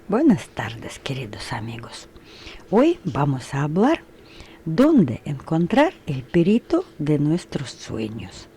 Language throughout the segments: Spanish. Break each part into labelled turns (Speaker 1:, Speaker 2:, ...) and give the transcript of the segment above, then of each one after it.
Speaker 1: Buenas tardes, queridos amigos. Hoy vamos a hablar dónde encontrar el perito de nuestros sueños.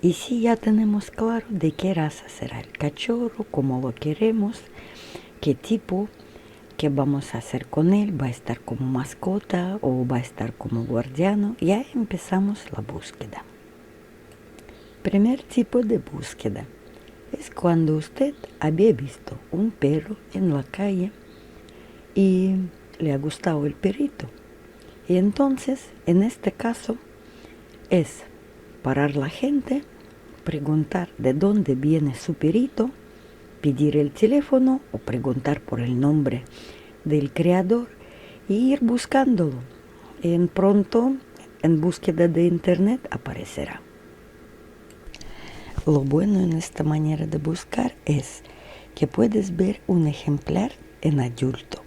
Speaker 1: Y si ya tenemos claro de qué raza será el cachorro, cómo lo queremos, qué tipo, qué vamos a hacer con él, va a estar como mascota o va a estar como guardiano, ya empezamos la búsqueda. Primer tipo de búsqueda es cuando usted había visto un perro en la calle y le ha gustado el perrito. Y entonces, en este caso, es parar la gente, preguntar de dónde viene su perrito, pedir el teléfono o preguntar por el nombre del creador y ir buscándolo. En pronto, en búsqueda de internet, aparecerá. Lo bueno en esta manera de buscar es que puedes ver un ejemplar en adulto,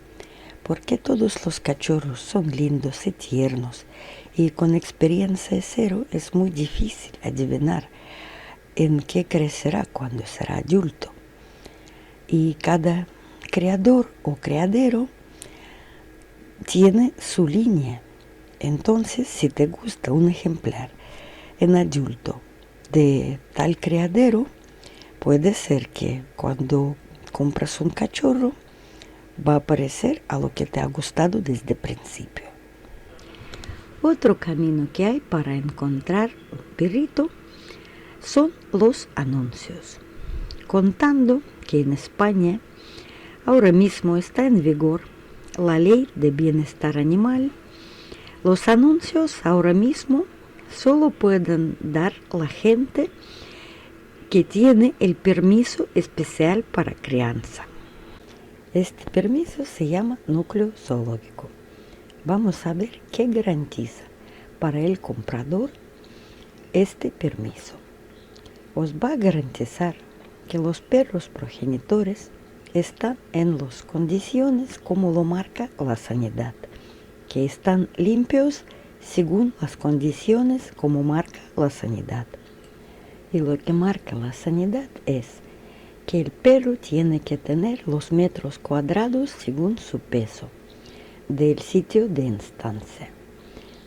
Speaker 1: porque todos los cachorros son lindos y tiernos, y con experiencia cero es muy difícil adivinar en qué crecerá cuando será adulto. Y cada creador o criadero tiene su línea. Entonces, si te gusta un ejemplar en adulto de tal criadero, puede ser que cuando compras un cachorro va a parecer a lo que te ha gustado desde el principio. Otro camino que hay para encontrar un perrito son los anuncios. Contando que en España ahora mismo está en vigor la ley de bienestar animal, los anuncios ahora mismo solo pueden dar la gente que tiene el permiso especial para crianza. Este permiso se llama núcleo zoológico. Vamos a ver qué garantiza para el comprador este permiso. Os va a garantizar que los perros progenitores están en las condiciones como lo marca la sanidad, que están limpios según las condiciones como marca la sanidad. Y lo que marca la sanidad es que el perro tiene que tener los metros cuadrados según su peso del sitio de estancia,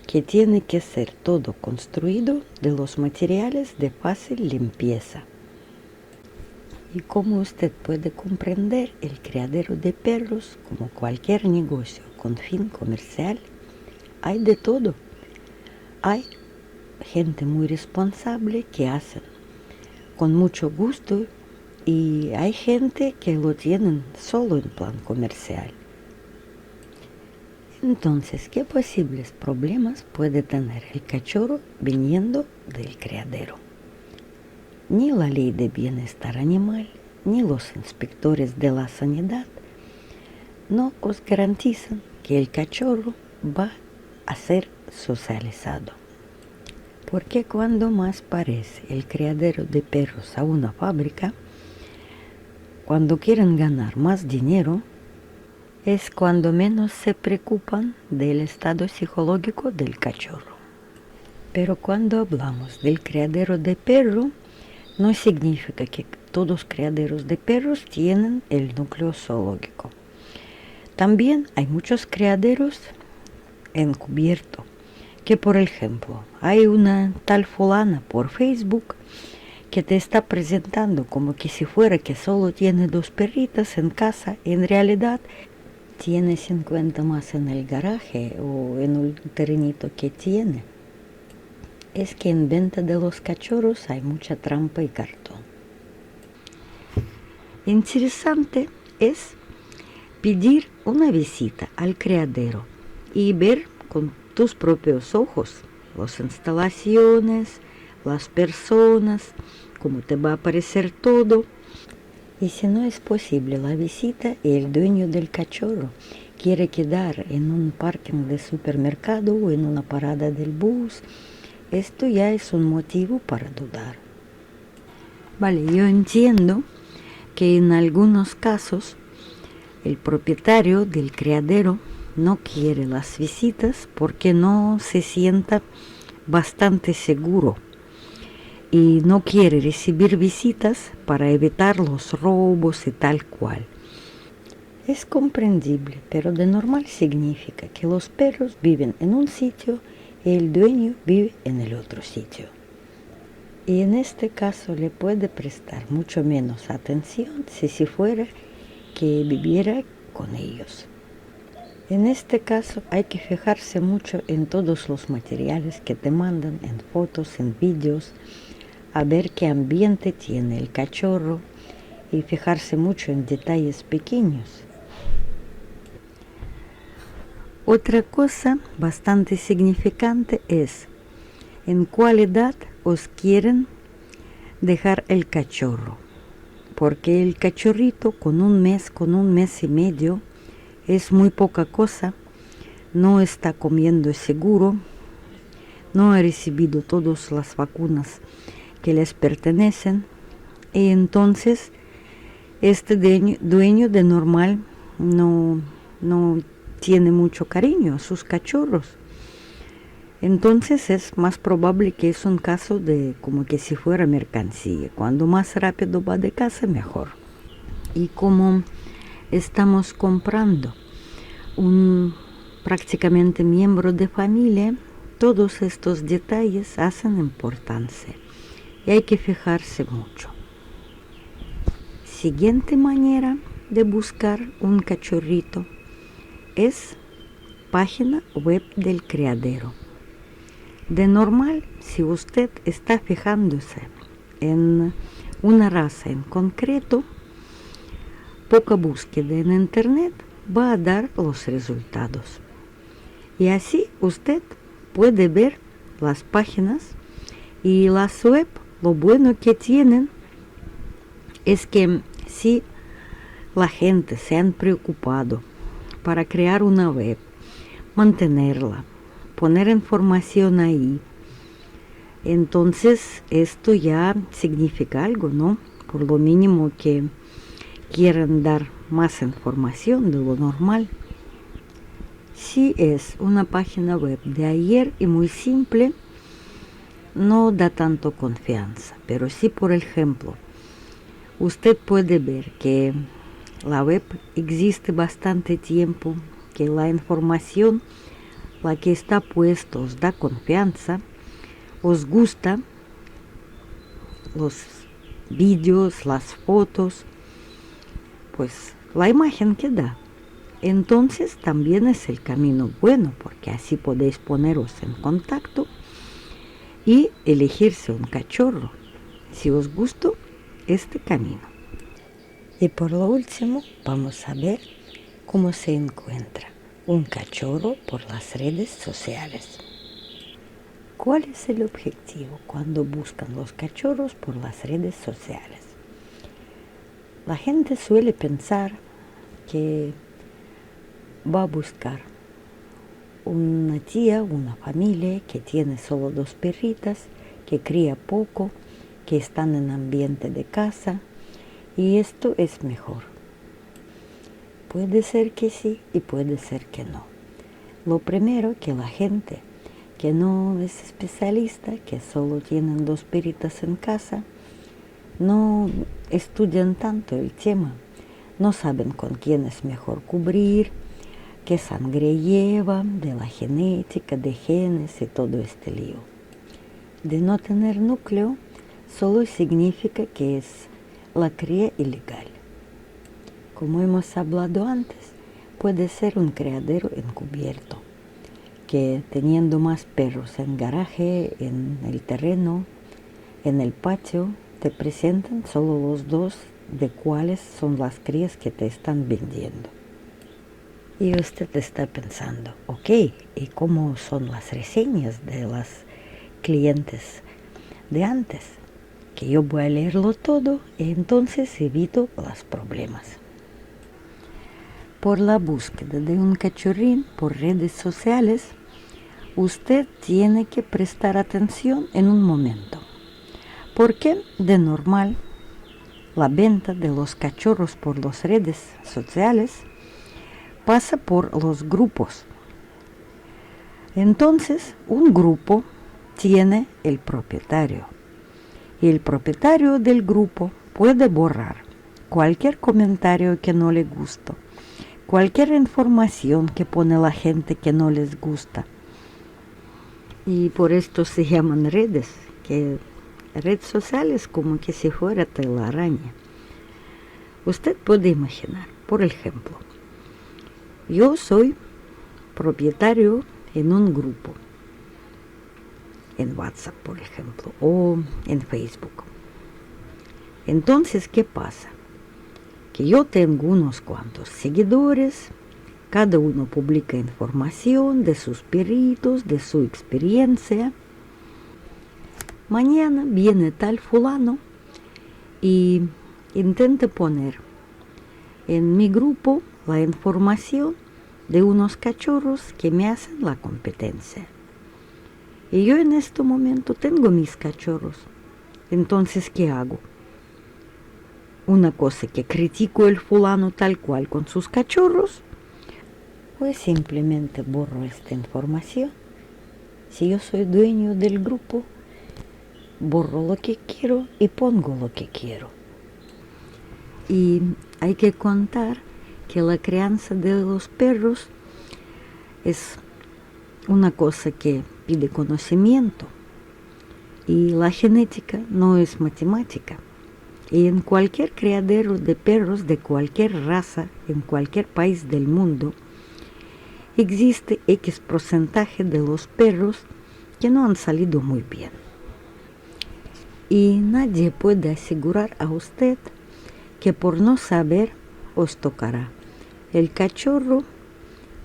Speaker 1: que tiene que ser todo construido de los materiales de fácil limpieza. Y como usted puede comprender, el criadero de perros, como cualquier negocio con fin comercial, hay de todo. Hay gente muy responsable que hacen con mucho gusto y hay gente que lo tienen solo en plan comercial. Entonces, ¿qué posibles problemas puede tener el cachorro viniendo del criadero? Ni la ley de bienestar animal, ni los inspectores de la sanidad no os garantizan que el cachorro va a ser socializado. Porque cuando más parece el criadero de perros a una fábrica, cuando quieren ganar más dinero, es cuando menos se preocupan del estado psicológico del cachorro. Pero cuando hablamos del criadero de perro, no significa que todos los criaderos de perros tienen el núcleo zoológico. También hay muchos criaderos encubiertos, que por ejemplo, hay una tal fulana por Facebook que te está presentando como que si fuera que solo tiene 2 perritas en casa, en realidad tiene 50 más en el garaje o en un terrenito que tiene. Es que en venta de los cachorros hay mucha trampa y cartón. Interesante es pedir una visita al criadero y ver con tus propios ojos las instalaciones, las personas, cómo te va a parecer todo. Y si no es posible la visita y el dueño del cachorro quiere quedar en un parking de supermercado o en una parada del bus, esto ya es un motivo para dudar. Vale, yo entiendo que en algunos casos el propietario del criadero no quiere las visitas porque no se sienta bastante seguro y no quiere recibir visitas para evitar los robos y tal cual. Es comprensible, pero de normal significa que los perros viven en un sitio y el dueño vive en el otro sitio. Y en este caso le puede prestar mucho menos atención si fuera que viviera con ellos. En este caso hay que fijarse mucho en todos los materiales que te mandan, en fotos, en vídeos, a ver qué ambiente tiene el cachorro y fijarse mucho en detalles pequeños. Otra cosa bastante significante es en cuál edad os quieren dejar el cachorro, porque el cachorrito con un mes y medio es muy poca cosa, no está comiendo seguro, no ha recibido todas las vacunas que les pertenecen y entonces este dueño de normal no tiene mucho cariño a sus cachorros. Entonces es más probable que es un caso de como que si fuera mercancía. Cuando más rápido va de casa, mejor. Y como estamos comprando un prácticamente miembro de familia, todos estos detalles hacen importancia y hay que fijarse mucho. Siguiente manera de buscar un cachorrito es página web del criadero. De normal, si usted está fijándose en una raza en concreto, poca búsqueda en internet va a dar los resultados. Y así usted puede ver las páginas y las web. Lo bueno que tienen es que si la gente se han preocupado para crear una web, mantenerla, poner información ahí, entonces esto ya significa algo, ¿no? Por lo mínimo que quieren dar más información de lo normal. Si es una página web de ayer y muy simple, no da tanto confianza, pero si por ejemplo usted puede ver que la web existe bastante tiempo, que la información, la que está puesta, os da confianza, os gusta los vídeos, las fotos, pues la imagen que da. Entonces también es el camino bueno, porque así podéis poneros en contacto y elegirse un cachorro, si os gusta este camino. Y por lo último, vamos a ver cómo se encuentra un cachorro por las redes sociales. ¿Cuál es el objetivo cuando buscan los cachorros por las redes sociales? La gente suele pensar que va a buscar una tía, una familia que tiene solo 2 perritas, que cría poco, que están en ambiente de casa, y esto es mejor. Puede ser que sí y puede ser que no. Lo primero, que la gente que no es especialista, que solo tienen 2 perritas en casa, no estudian tanto el tema, no saben con quién es mejor cubrir, qué sangre lleva, de la genética, de genes y todo este lío. De no tener núcleo, solo significa que es la cría ilegal. Como hemos hablado antes, puede ser un criadero encubierto, que teniendo más perros en garaje, en el terreno, en el patio, te presentan solo los 2 de cuáles son las crías que te están vendiendo. Y usted está pensando, ok, ¿y cómo son las reseñas de las clientes de antes? Que yo voy a leerlo todo y entonces evito los problemas. Por la búsqueda de un cachorrín por redes sociales, usted tiene que prestar atención en un momento, porque de normal la venta de los cachorros por las redes sociales pasa por los grupos. Entonces, un grupo tiene el propietario y el propietario del grupo puede borrar cualquier comentario que no le guste cualquier información que pone la gente que no les gusta. Y por esto se llaman redes, que redes sociales como que si fuera telaraña. Usted puede imaginar, por ejemplo, yo soy propietario en un grupo, en WhatsApp, por ejemplo, o en Facebook. Entonces, ¿qué pasa? Que yo tengo unos cuantos seguidores, cada uno publica información de sus perritos, de su experiencia. Mañana viene tal fulano y intenta poner en mi grupo la información de unos cachorros que me hacen la competencia. Y yo en este momento tengo mis cachorros. Entonces, ¿qué hago? Una cosa que critico el fulano tal cual con sus cachorros, pues simplemente borro esta información. Si yo soy dueño del grupo, borro lo que quiero y pongo lo que quiero. Y hay que contar que la crianza de los perros es una cosa que pide conocimiento y la genética no es matemática. Y en cualquier criadero de perros de cualquier raza, en cualquier país del mundo, existe X porcentaje de los perros que no han salido muy bien. Y nadie puede asegurar a usted que por no saber os tocará el cachorro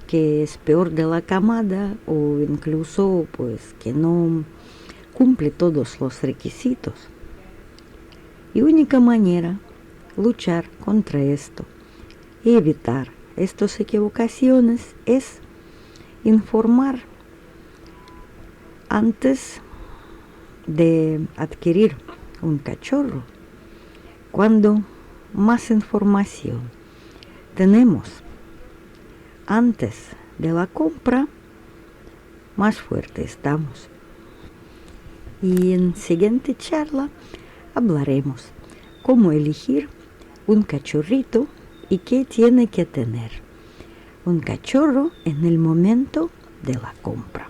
Speaker 1: que es peor de la camada o incluso pues que no cumple todos los requisitos. Y única manera luchar contra esto y evitar estas equivocaciones es informar antes de adquirir un cachorro. Cuando más información tenemos antes de la compra, más fuerte estamos. Y en siguiente charla hablaremos cómo elegir un cachorrito y qué tiene que tener un cachorro en el momento de la compra.